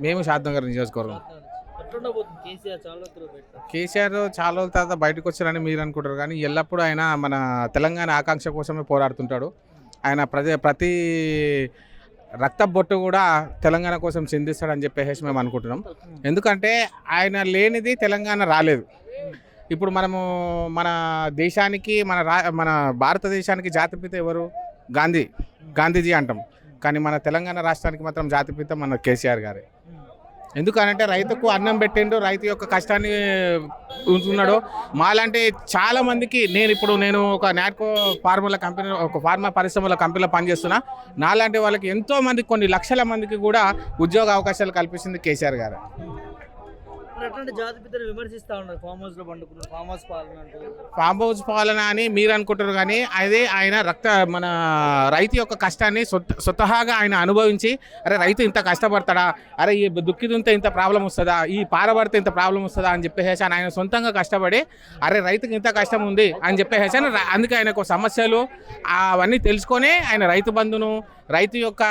మేము షాద్నగర్ నియోజకవర్గం. కేసీఆర్ చాలా రోజుల తర్వాత బయటకు వచ్చారని మీరు అనుకుంటారు, కానీ ఎల్లప్పుడూ ఆయన మన తెలంగాణ ఆకాంక్ష కోసమే పోరాడుతుంటాడు. ఆయన ప్రతి రక్త బొట్టు కూడా తెలంగాణ కోసం చిందిస్తాడని చెప్పేసి మేము అనుకుంటున్నాం. ఎందుకంటే ఆయన లేనిది తెలంగాణ రాలేదు. ఇప్పుడు మనము మన దేశానికి మన భారతదేశానికి జాతిపిత ఎవరు? గాంధీజీ అంటాం, కానీ మన తెలంగాణ రాష్ట్రానికి మాత్రం జాతిపిత మన కేసీఆర్ గారే. ఎందుకనంటే రైతుకు అన్నం పెట్టిండు, రైతు యొక్క కష్టాన్ని ఉంటున్నాడు. మాలాంటి చాలా మందికి నేను ఒక నాట్కో ఫార్ములా కంపెనీ, ఒక ఫార్మా పరిశ్రమల కంపెనీలో పనిచేస్తున్నా. నాలాంటి వాళ్ళకి ఎంతో మంది, కొన్ని లక్షల మందికి కూడా ఉద్యోగ అవకాశాలు కల్పించింది కేసీఆర్ గారు. ఫామ్ హౌస్ పాలన అని మీరు అనుకుంటారు, కానీ అదే ఆయన మన రైతు యొక్క కష్టాన్ని స్వతహాగా ఆయన అనుభవించి, అరే రైతు ఇంత కష్టపడతాడా, అరే ఈ దుక్కిదుంతే ఇంత ప్రాబ్లం వస్తుందా, ఈ పారబడితే ఇంత ప్రాబ్లం వస్తుందా అని చెప్పేసి ఆయన సొంతంగా కష్టపడి, అరే రైతుకి ఇంత కష్టం ఉంది అని చెప్పేసి అందుకే ఆయనకు సమస్యలు అవన్నీ తెలుసుకొని ఆయన రైతు బంధును, రైతు యొక్క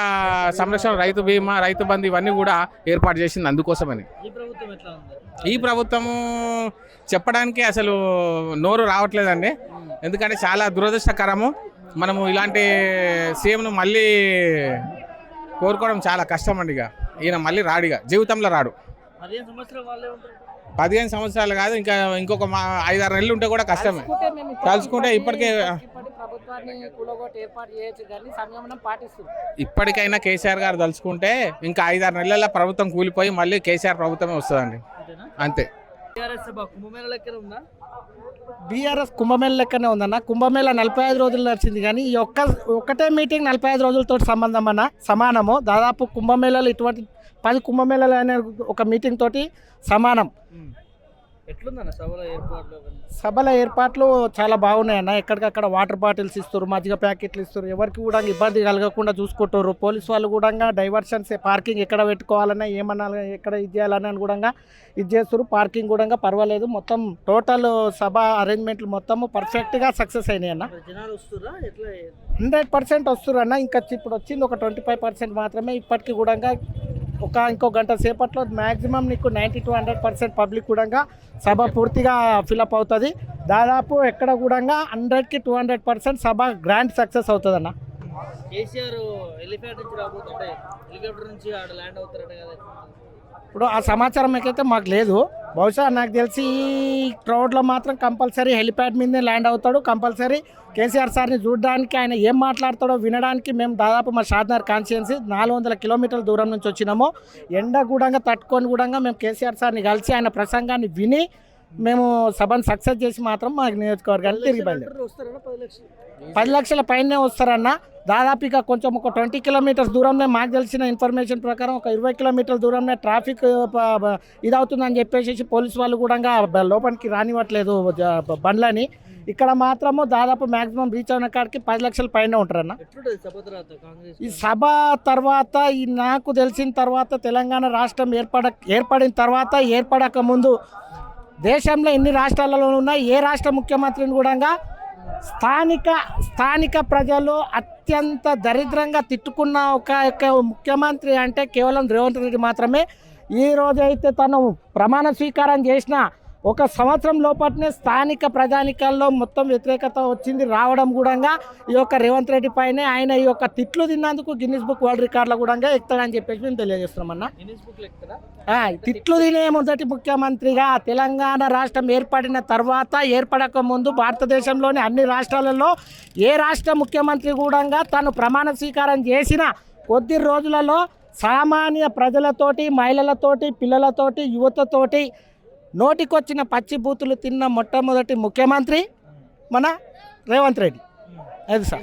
సంరక్షణ, రైతు బీమా, రైతు బంధు ఇవన్నీ కూడా ఏర్పాటు చేసింది అందుకోసమని. ఈ ప్రభుత్వము చెప్పడానికి అసలు నోరు రావట్లేదండి. ఎందుకంటే చాలా దురదృష్టకరము. మనము ఇలాంటి సీఎంను మళ్ళీ కోరుకోవడం చాలా కష్టం అండి. ఈయన మళ్ళీ రాడిగా జీవితంలో రాడు. 15 సంవత్సరాలు కాదు, ఇంకొక 5-6 నెలలు ఉంటే కూడా కష్టమే. తలుచుకుంటే ఇప్పటికైనా కేసీఆర్ గారు తలుచుకుంటే ఇంకా 5-6 నెలల ప్రభుత్వం కూలిపోయి మళ్ళీ కేసీఆర్ ప్రభుత్వమే వస్తుందండి, అంతే. బీఆర్ఎస్ కుంభమేళ లెక్కనే ఉందన్న. కుంభమేళ 45 రోజులు నడిచింది, కానీ ఈ ఒక్కటే మీటింగ్ 45 రోజులతో సమానము. దాదాపు కుంభమేళలు ఇటువంటి 10 కుంభమేళలు అనే ఒక మీటింగ్ తోటి సమానం. సభల ఏర్పాట్లు చాలా బాగున్నాయన్న. ఎక్కడికక్కడ వాటర్ బాటిల్స్ ఇస్తారు, మజ్జిగ ప్యాకెట్లు ఇస్తారు, ఎవరికి కూడా ఇబ్బంది కలగకుండా చూసుకుంటారు. పోలీసు వాళ్ళు కూడా డైవర్షన్స్, పార్కింగ్ ఎక్కడ పెట్టుకోవాలన్నా, ఏమన్నా ఎక్కడ ఇది చేయాలని కూడా ఇది చేస్తారు. పార్కింగ్ కూడా పర్వాలేదు. మొత్తం టోటల్ సభ అరేంజ్మెంట్లు మొత్తము పర్ఫెక్ట్గా సక్సెస్ అయినాయి అన్న. 100% వస్తారు అన్న. ఇంకా ఇప్పుడు వచ్చింది ఒక 25% మాత్రమే. ఇప్పటికీ కూడా ఇంకో గంట సేపట్లో మ్యాక్సిమం నీకు 90-100% పబ్లిక్ కూడా సభ పూర్తిగా ఫిలప్ అవుతుంది. దాదాపు ఎక్కడ కూడా 100కి 200% సభ గ్రాండ్ సక్సెస్ అవుతుంది అన్న. కేసీఆర్ హెలికాప్టర్ నుంచి ల్యాండ్ అవుతారట కదా. ఇప్పుడు ఆ సమాచారం అయితే మాకు లేదు. బహుశా నాకు తెలిసి ఈ క్రౌడ్లో మాత్రం కంపల్సరీ హెలిప్యాడ్ మీదనే ల్యాండ్ అవుతాడు. కంపల్సరీ కేసీఆర్ సార్ని చూడడానికి, ఆయన ఏం మాట్లాడతాడో వినడానికి మేము దాదాపు మా షాద్నగర్ కాన్స్టిట్యుయెన్సీ 400 కిలోమీటర్ల దూరం నుంచి వచ్చినాము. ఎండ కూడా తట్టుకొని కూడా మేము కేసీఆర్ సార్ని కలిసి ఆయన ప్రసంగాన్ని విని మేము సభను సక్సెస్ చేసి మాత్రం మా నియోజకవర్గాన్ని తిరిగి బయలుదేరారు. 10 లక్షల పైనే వస్తారన్న. దాదాపు ఇక కొంచెం ఒక 20 కిలోమీటర్స్ దూరంలో మాకు తెలిసిన ఇన్ఫర్మేషన్ ప్రకారం ఒక 20 కిలోమీటర్ల దూరంలో ట్రాఫిక్ ఇదవుతుందని చెప్పేసి పోలీసు వాళ్ళు కూడా లోపలికి రానివ్వట్లేదు బండ్లని. ఇక్కడ మాత్రము దాదాపు మ్యాక్సిమం రీచ్ అయిన కాడికి 10 లక్షల పైన ఉంటారన్న. ఈ సభ తర్వాత నాకు తెలిసిన తర్వాత తెలంగాణ రాష్ట్రం ఏర్పడిన తర్వాత, ఏర్పడక ముందు దేశంలో ఎన్ని రాష్ట్రాలలో ఉన్నాయి, ఏ రాష్ట్ర ముఖ్యమంత్రిని కూడా స్థానిక ప్రజలు అత్యంత దరిద్రంగా తిట్టుకున్న ఒక ముఖ్యమంత్రి అంటే కేవలం రేవంత్ రెడ్డి మాత్రమే. ఈ రోజైతే తను ప్రమాణ స్వీకారం చేసిన 1 సంవత్సరం లోపలనే స్థానిక ప్రజానికాల్లో మొత్తం వ్యతిరేకత వచ్చింది. రావడం కూడా ఈ యొక్క రేవంత్ రెడ్డి పైనే. ఆయన ఈ యొక్క తిట్లు తిన్నందుకు గిన్నిస్ బుక్ వరల్డ్ రికార్డులో కూడా ఎక్కుతాడని చెప్పేసి మేము తెలియజేస్తున్నామన్నా. తిట్లు తినే మొదటి ముఖ్యమంత్రిగా తెలంగాణ రాష్ట్రం ఏర్పడిన తర్వాత, ఏర్పడక ముందు భారతదేశంలోని అన్ని రాష్ట్రాలలో ఏ రాష్ట్ర ముఖ్యమంత్రి కూడా తను ప్రమాణ స్వీకారం చేసిన కొద్ది రోజులలో సామాన్య ప్రజలతోటి, మహిళలతోటి, పిల్లలతోటి, యువతతోటి నోటికొచ్చిన పచ్చి బూతులు తిన్న మొట్టమొదటి ముఖ్యమంత్రి మన రేవంత్ రెడ్డి. అది సార్.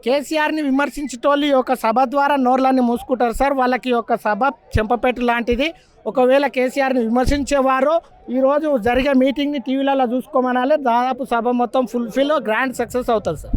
కేసీఆర్ని విమర్శించేటోళ్ళు ఒక సభ ద్వారా నోర్లన్నీ మూసుకుంటారు సార్. వాళ్ళకి ఒక సభ చెంపపెట్టు లాంటిది. ఒకవేళ కేసీఆర్ని విమర్శించేవారు ఈరోజు జరిగే మీటింగ్ని టీవీలలో చూసుకోమనాలి. దాదాపు సభ మొత్తం ఫుల్ఫిల్ గ్రాండ్ సక్సెస్ అవుతుంది సార్.